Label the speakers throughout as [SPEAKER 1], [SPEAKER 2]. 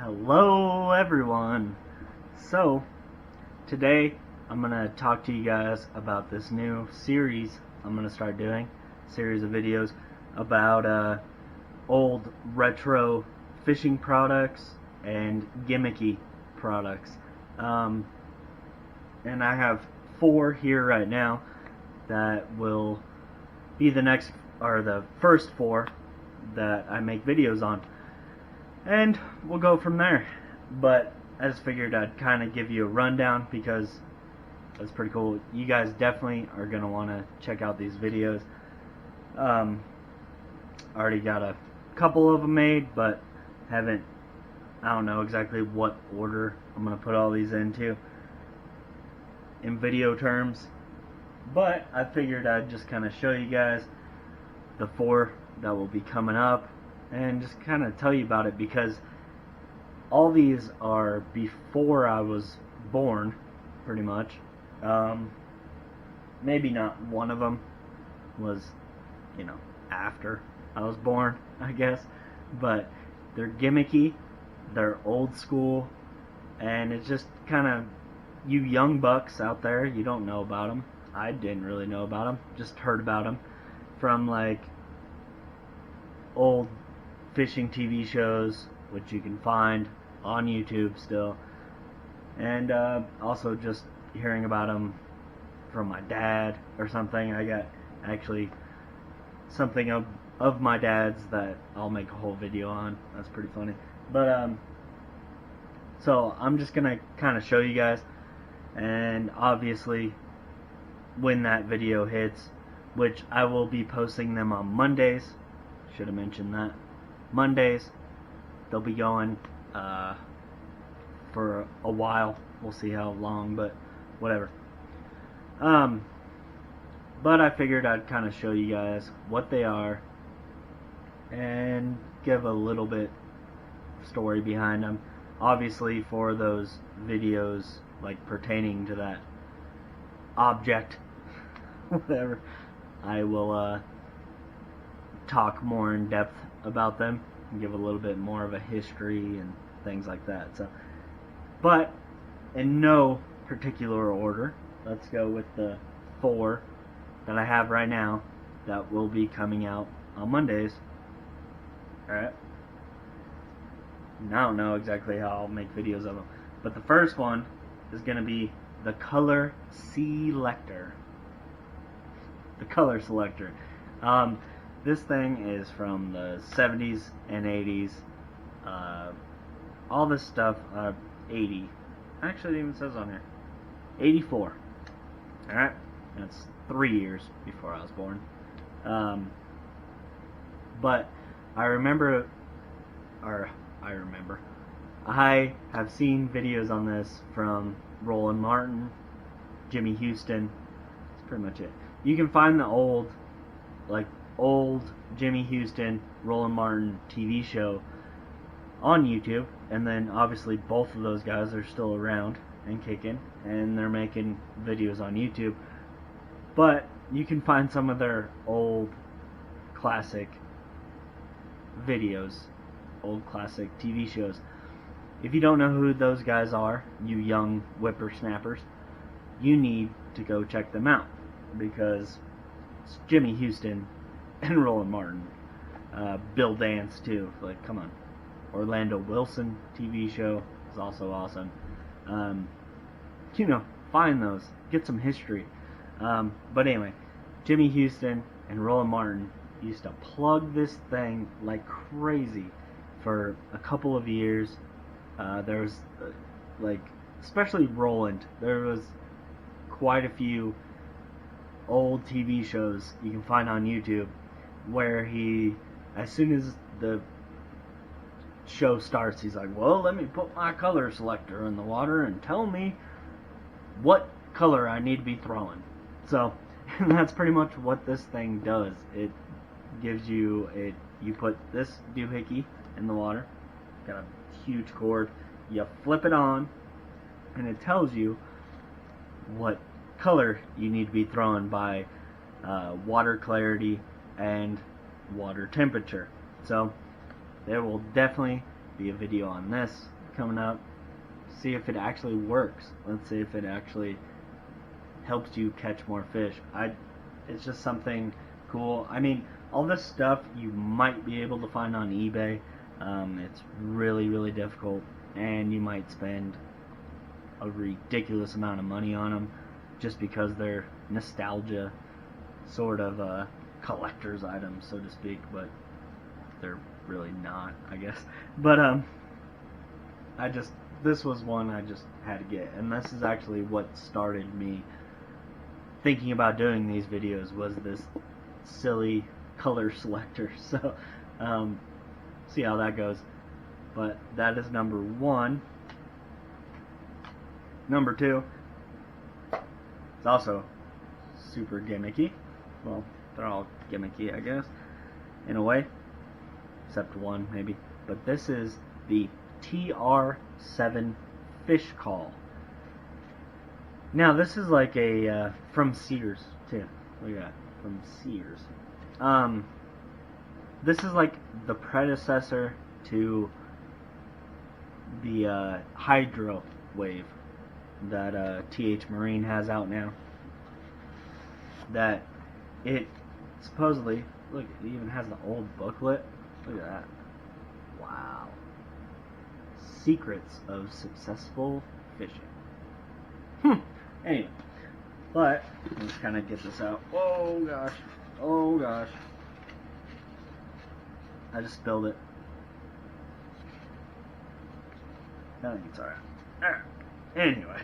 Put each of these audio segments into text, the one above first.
[SPEAKER 1] Hello everyone. So today I'm gonna talk to you guys about this new series I'm gonna start doing, series of videos about old retro fishing products and gimmicky products. And I have 4 here right now that will be the first 4 that I make videos on. And we'll go from there. But I just figured I'd kind of give you a rundown because that's pretty cool. You guys definitely are going to want to check out these videos. I already got a couple of them made, but I don't know exactly what order I'm going to put all these into in video terms. But I figured I'd just kind of show you guys the 4 that will be coming up and just kind of tell you about it, because all these are before I was born, pretty much. Maybe not one of them was, after I was born, I guess. But they're gimmicky, they're old school, and it's just kind of, you young bucks out there, you don't know about them. I didn't really know about them, just heard about them from like old fishing TV shows, which you can find on YouTube still, and also just hearing about them from my dad or something. I got actually something of my dad's that I'll make a whole video on. That's pretty funny. But so I'm just gonna kind of show you guys, and obviously when that video hits, which I will be posting them on Mondays, should have mentioned that. Mondays, they'll be going for a while. We'll see how long, but whatever. But I figured I'd kind of show you guys what they are and give a little bit story behind them. Obviously, for those videos like pertaining to that object, whatever, I will talk more in depth about them and give a little bit more of a history and things like that. So, but in no particular order, let's go with the 4 that I have right now that will be coming out on Mondays. Alright? I don't know exactly how I'll make videos of them, but the first one is going to be the color selector. The color selector. This thing is from the 70s and 80s. All this stuff, 80. Actually, it even says on here 84. Alright? That's 3 years before I was born. But I have seen videos on this from Roland Martin, Jimmy Houston. That's pretty much it. You can find the old Jimmy Houston, Roland Martin TV show on YouTube, and then obviously both of those guys are still around and kicking, and they're making videos on YouTube. But you can find some of their old classic videos, old classic TV shows. If you don't know who those guys are, you young whippersnappers, you need to go check them out, because it's Jimmy Houston and Roland Martin. Bill Dance too, like, come on. Orlando Wilson TV show is also awesome. Find those, get some history. But anyway, Jimmy Houston and Roland Martin used to plug this thing like crazy for a couple of years. There was especially Roland, there was quite a few old TV shows you can find on YouTube where he, as soon as the show starts, he's like, well, let me put my color selector in the water and tell me what color I need to be throwing. So, and that's pretty much what this thing does. It gives you you put this doohickey in the water, got a huge cord, you flip it on, and it tells you what color you need to be throwing by water clarity and water temperature. So it will definitely be a video on this coming up. See if it actually works. Let's see if it actually helps you catch more fish. It's just something cool. I mean, all this stuff you might be able to find on eBay. It's really, really difficult, and you might spend a ridiculous amount of money on them just because they're nostalgia sort of collector's items, so to speak, but they're really not, I guess. But this was one I just had to get, and this is actually what started me thinking about doing these videos, was this silly color selector. So see how that goes. But that is number one. Number two, it's also super gimmicky. Well, they're all gimmicky, I guess, in a way, except one maybe. But this is the TR7 fish call. Now this is like a from Sears too. Look at that, from Sears. This is like the predecessor to the Hydro Wave that TH Marine has out now. That it supposedly, look, it even has the old booklet. Look at that. Wow. Secrets of successful fishing. Anyway, but let's kind of get this out. Oh gosh. Oh gosh. I just spilled it. I think it's alright. Alright. Anyway.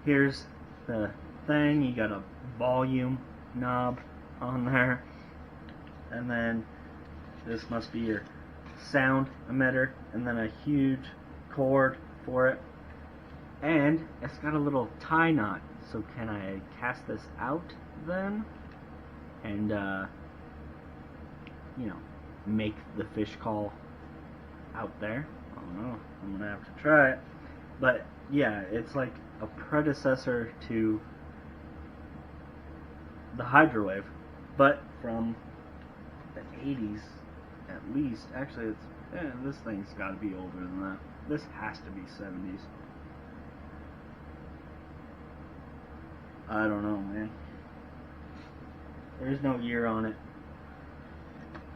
[SPEAKER 1] Here's the thing. You got a volume knob on there. And then this must be your sound emitter. And then a huge cord for it. And it's got a little tie knot. So can I cast this out then? And, you know, make the fish call out there? I don't know. I'm going to have to try it. But, yeah, it's like a predecessor to the Hydro Wave, but from the 80s at least. Actually, this thing's got to be older than that. This has to be 70s. I don't know, man. There's no year on it.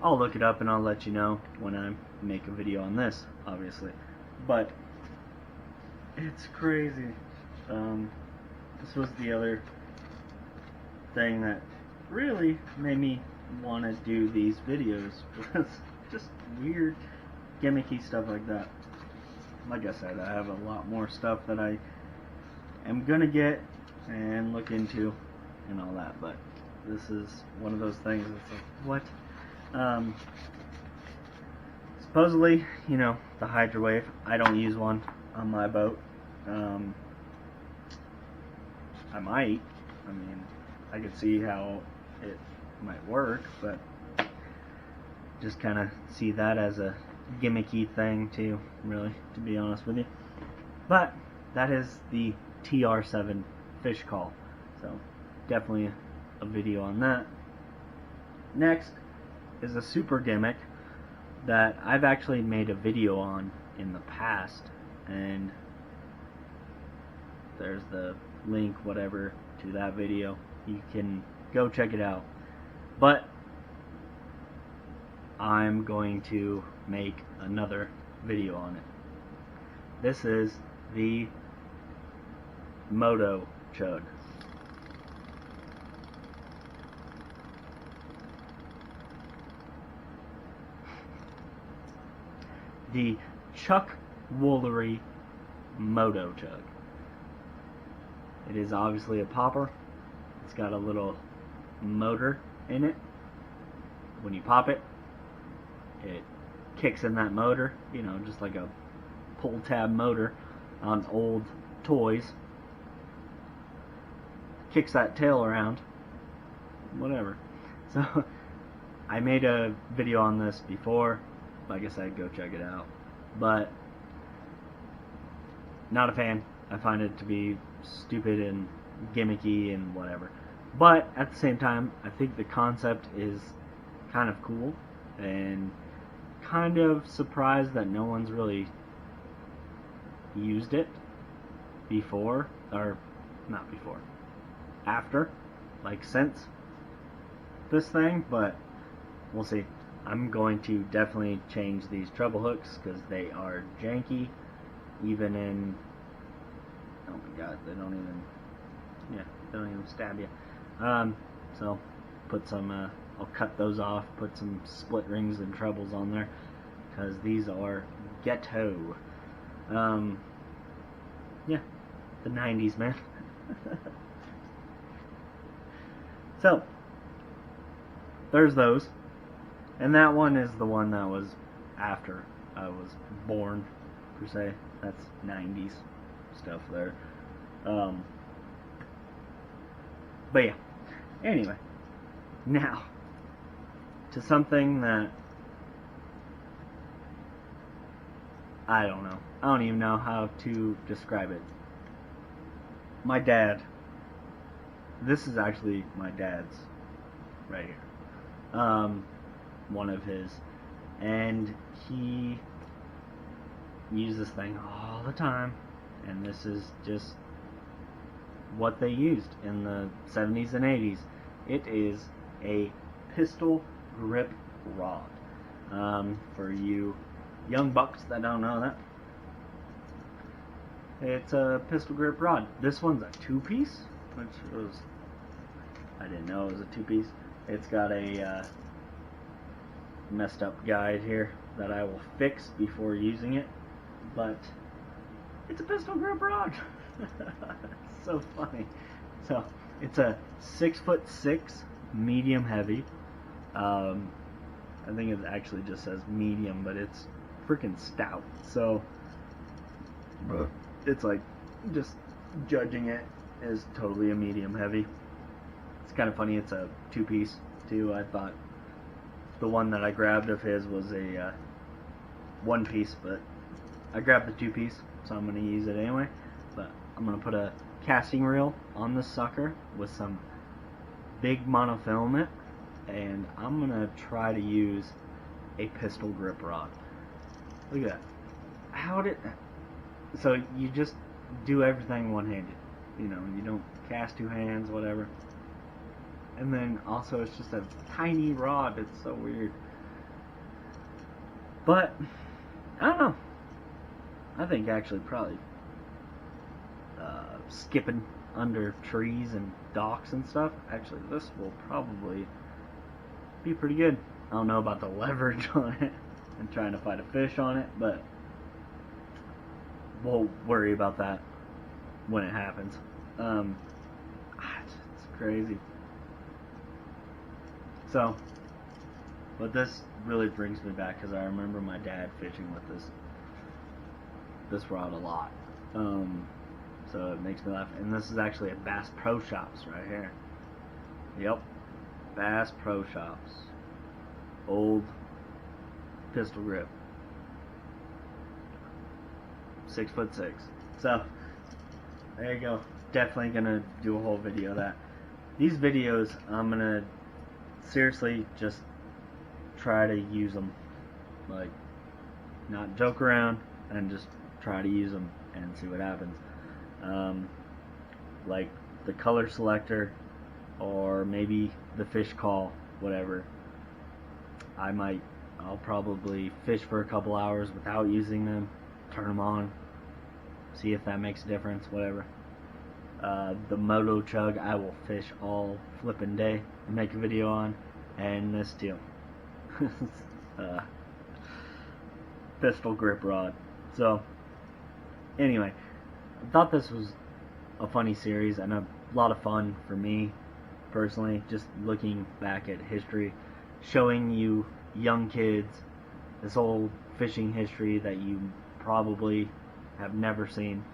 [SPEAKER 1] I'll look it up and I'll let you know when I make a video on this, obviously. But it's crazy. This was the other thing that really made me want to do these videos, because just weird, gimmicky stuff like that. Like I said, I have a lot more stuff that I am gonna get and look into and all that, but this is one of those things that's like, what? Supposedly, you know, the Hydro Wave, I don't use one on my boat. I might. I mean, I could see how it might work, but just kind of see that as a gimmicky thing too, really, to be honest with you. But that is the TR7 fish call, so definitely a video on that. Next is a super gimmick that I've actually made a video on in the past, and there's the link, whatever, to that video. You can go check it out. But I'm going to make another video on it. This is the Moto Chug. The Chuck Woolery Moto Chug. It is obviously a popper. It's got a little motor in it. When you pop it, it kicks in that motor, you know, just like a pull tab motor on old toys. Kicks that tail around, whatever. So I made a video on this before. Like I said, go check it out. But not a fan. I find it to be stupid and gimmicky and whatever. But at the same time, I think the concept is kind of cool, and kind of surprised that no one's really used it before, or not before, after, like since this thing, but we'll see. I'm going to definitely change these treble hooks because they are janky, even in, oh my god, they don't even stab you. So put some, I'll cut those off, put some split rings and trebles on there, because these are ghetto. Yeah, the 90s, man. So, there's those. And that one is the one that was after I was born, per se. That's 90s stuff there. But yeah. Anyway. Now, to something that I don't know. I don't even know how to describe it. My dad. This is actually my dad's right here. One of his. And he used this thing all the time. And this is just what they used in the 70s and 80s. It is a pistol grip rod. For you young bucks that don't know that, it's a pistol grip rod. This one's a two-piece, which was, I didn't know it was a two-piece. It's got a messed up guide here that I will fix before using it, but it's a pistol grip rod. It's so funny. So it's a 6'6" medium heavy. I think it actually just says medium, but it's freaking stout. So it's like, just judging it is totally a medium heavy. It's kind of funny. It's a two-piece too. I thought the one that I grabbed of his was a one-piece, but I grabbed the two-piece, so I'm going to use it anyway. But I'm going to put a casting reel on this sucker with some big monofilament, and I'm going to try to use a pistol grip rod. Look at that. So you just do everything one-handed. You know, you don't cast two hands, whatever. And then also it's just a tiny rod. It's so weird. But, I don't know. I think actually probably skipping under trees and docks and stuff, actually this will probably be pretty good. I don't know about the leverage on it and trying to fight a fish on it, but we'll worry about that when it happens. It's crazy. So, but this really brings me back because I remember my dad fishing with this rod a lot. So it makes me laugh. And this is actually a Bass Pro Shops right here. Yep, Bass Pro Shops. Old pistol grip. 6'6". So there you go. Definitely gonna do a whole video of that. These videos, I'm gonna seriously just try to use them, like, not joke around, and just try to use them and see what happens. Like the color selector, or maybe the fish call, whatever. I'll probably fish for a couple hours without using them, turn them on, see if that makes a difference, whatever. The Moto Chug, I will fish all flippin' day and make a video on, and this too. Pistol grip rod. So, anyway, I thought this was a funny series and a lot of fun for me personally, just looking back at history, showing you young kids this old fishing history that you probably have never seen,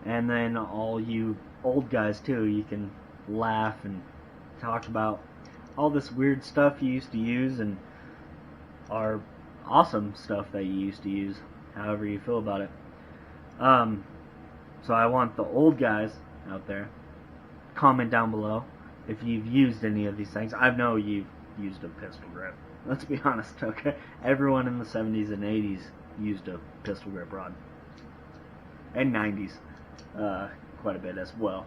[SPEAKER 1] and then all you old guys too, you can laugh and talk about all this weird stuff you used to use and our awesome stuff that you used to use, however you feel about it. So I want the old guys out there, comment down below if you've used any of these things. I know you've used a pistol grip. Let's be honest, okay? Everyone in the 70s and 80s used a pistol grip rod. And 90s, quite a bit as well.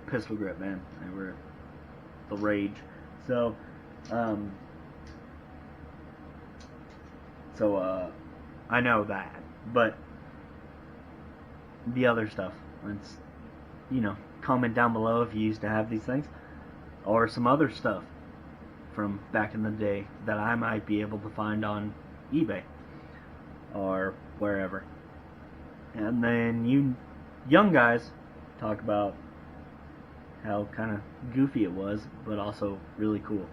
[SPEAKER 1] Pistol grip, man, they were the rage. So, I know that, but the other stuff, let's, comment down below if you used to have these things, or some other stuff from back in the day that I might be able to find on eBay or wherever. And then you young guys talk about how kind of goofy it was, but also really cool,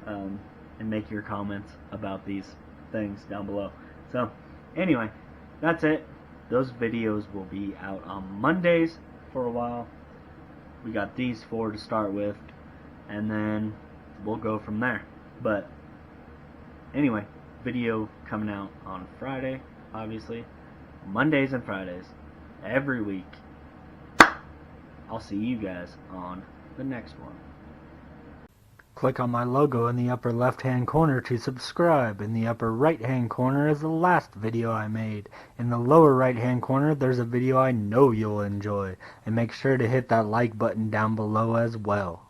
[SPEAKER 1] and make your comments about these things down below. So anyway, that's it. Those videos will be out on Mondays for a while. We got these 4 to start with, and then we'll go from there. But anyway, video coming out on Friday, obviously. Mondays and Fridays, every week. I'll see you guys on the next one. Click on my logo in the upper left hand corner to subscribe. In the upper right hand corner is the last video I made. In the lower right hand corner there's a video I know you'll enjoy. And make sure to hit that like button down below as well.